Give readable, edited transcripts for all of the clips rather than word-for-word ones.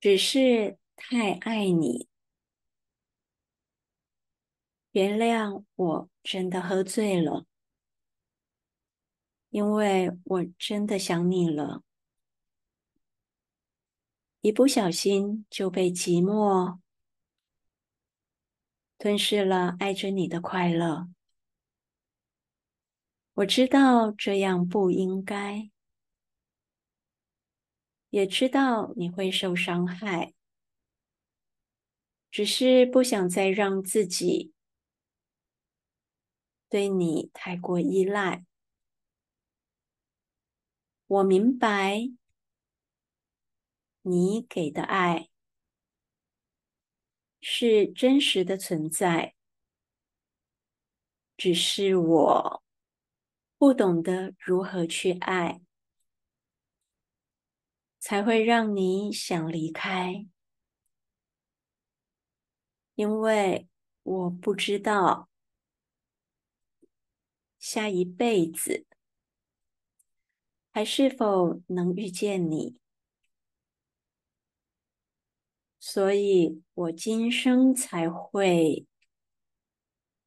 只是太爱你。原谅我真的喝醉了，因为我真的想你了，一不小心就被寂寞吞噬了爱着你的快乐。我知道这样不应该，也知道你会受伤害，只是不想再让自己对你太过依赖。我明白你给的爱是真实的存在，只是我不懂得如何去爱，才会让你想离开。因为我不知道下一辈子还是否能遇见你，所以我今生才会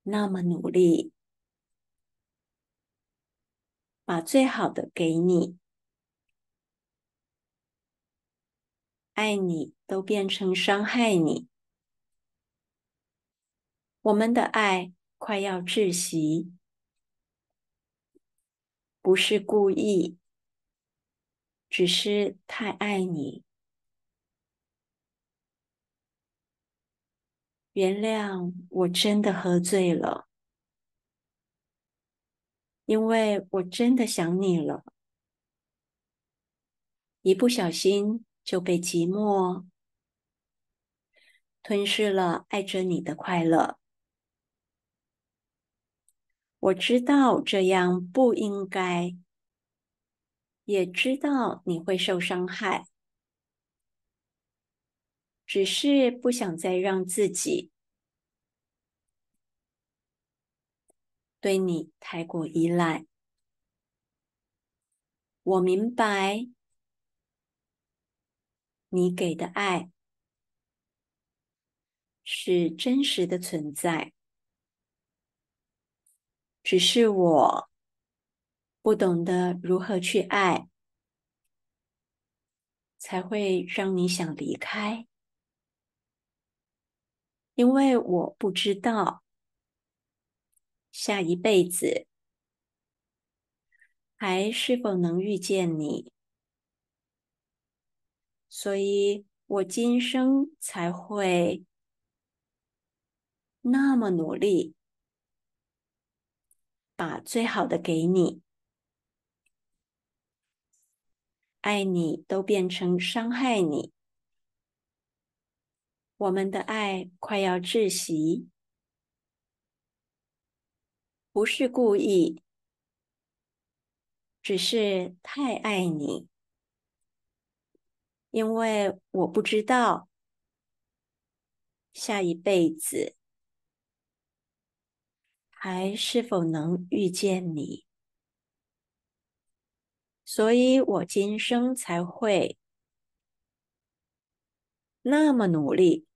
那么努力，把最好的给你，爱你都变成伤害你。我们的爱快要窒息，不是故意，只是太爱你。原谅我真的喝醉了，因为我真的想你了，一不小心就被寂寞吞噬了爱着你的快乐。我知道这样不应该，也知道你会受伤害，只是不想再让自己对你太过依赖。我明白你给的爱是真实的存在，只是我不懂得如何去爱，才会让你想离开。因为我不知道下一辈子还是否能遇见你，所以我今生才会那么努力，把最好的给你，爱你都变成伤害你。我们的爱快要窒息，不是故意，只是太爱你。因为我不知道下一辈子还是否能遇见你，所以我今生才会那么努力，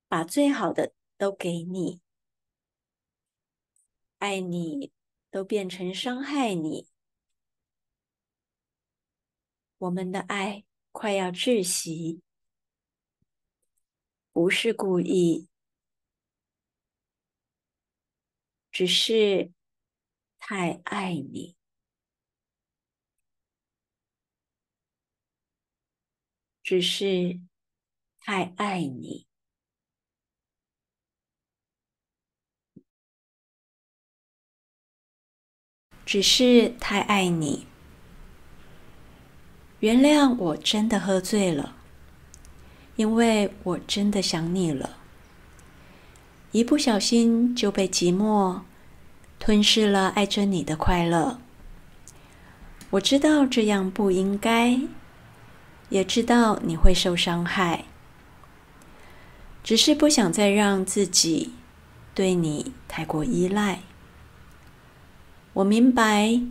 把最好的都给你，爱你都变成伤害你。我们的爱快要窒息，不是故意，只是太爱你，只是太爱你，只是太爱你。原谅我真的喝醉了，因为我真的想你了，一不小心就被寂寞吞噬了爱着你的快乐。我知道这样不应该，也知道你会受伤害，只是不想再让自己对你太过依赖。我明白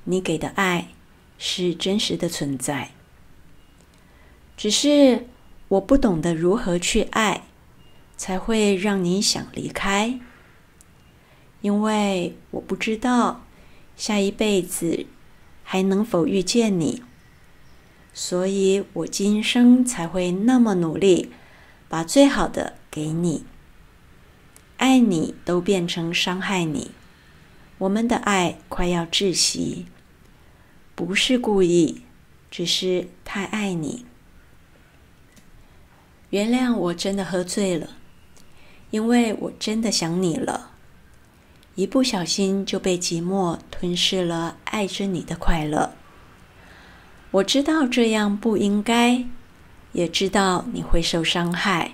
你给的爱是真实的存在，只是我不懂得如何去爱，才会让你想离开。因为我不知道下一辈子还能否遇见你，所以我今生才会那么努力，把最好的给你。爱你都变成伤害你，我们的爱快要窒息，不是故意，只是太爱你。原谅我真的喝醉了，因为我真的想你了。一不小心就被寂寞吞噬了爱着你的快乐。我知道这样不应该，也知道你会受伤害，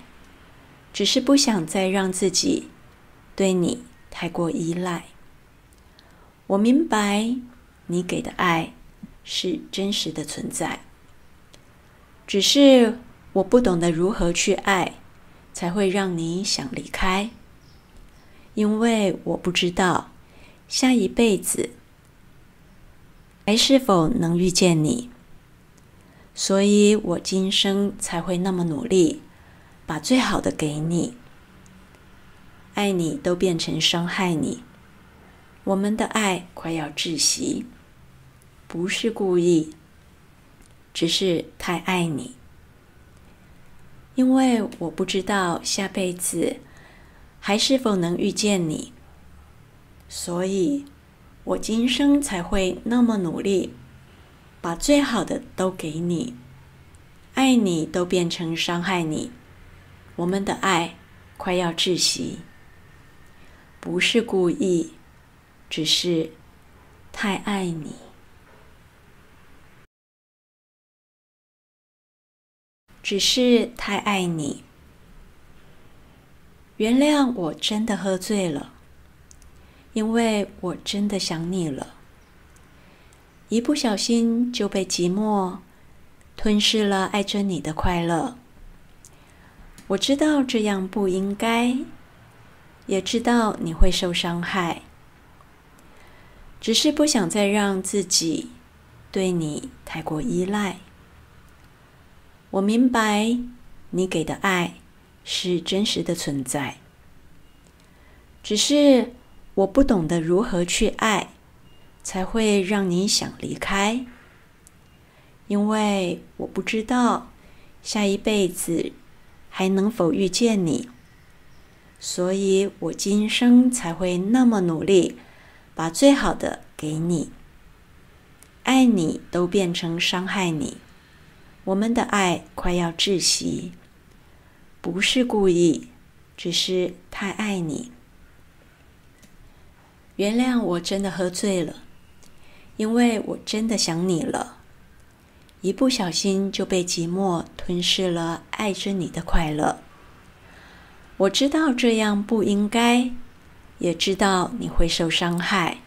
只是不想再让自己对你太过依赖。我明白你给的爱是真实的存在，只是我不懂得如何去爱，才会让你想离开。因为我不知道下一辈子还是否能遇见你，所以我今生才会那么努力，把最好的给你。爱你都变成伤害你，我们的爱快要窒息，不是故意，只是太爱你。因为我不知道下辈子还是否能遇见你，所以我今生才会那么努力，把最好的都给你。爱你都变成伤害你，我们的爱快要窒息，不是故意，只是太爱你。只是太爱你。原谅我真的喝醉了，因为我真的想你了。一不小心就被寂寞吞噬了爱着你的快乐。我知道这样不应该，也知道你会受伤害，只是不想再让自己对你太过依赖。我明白你给的爱是真实的存在，只是我不懂得如何去爱，才会让你想离开。因为我不知道下一辈子还能否遇见你，所以我今生才会那么努力，把最好的给你。爱你都变成伤害你，我们的爱快要窒息，不是故意，只是太爱你。原谅我真的喝醉了，因为我真的想你了。一不小心就被寂寞吞噬了爱着你的快乐。我知道这样不应该，也知道你会受伤害，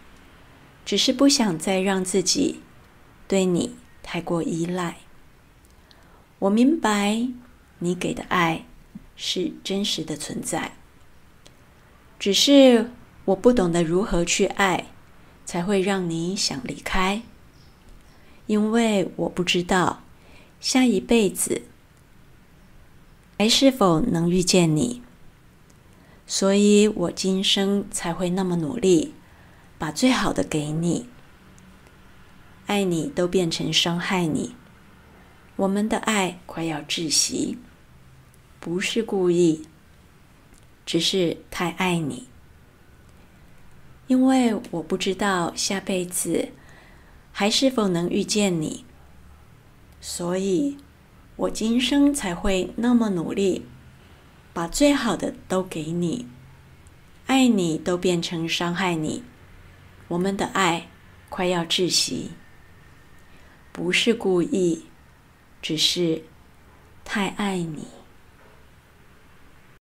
只是不想再让自己对你太过依赖。我明白你给的爱是真实的存在，只是我不懂得如何去爱，才会让你想离开。因为我不知道下一辈子还是否能遇见你，所以我今生才会那么努力，把最好的给你。爱你都变成伤害你，我们的爱快要窒息，不是故意，只是太爱你。因为我不知道下辈子还是否能遇见你，所以我今生才会那么努力，把最好的都给你。爱你都变成伤害你，我们的爱快要窒息，不是故意，只是太爱你。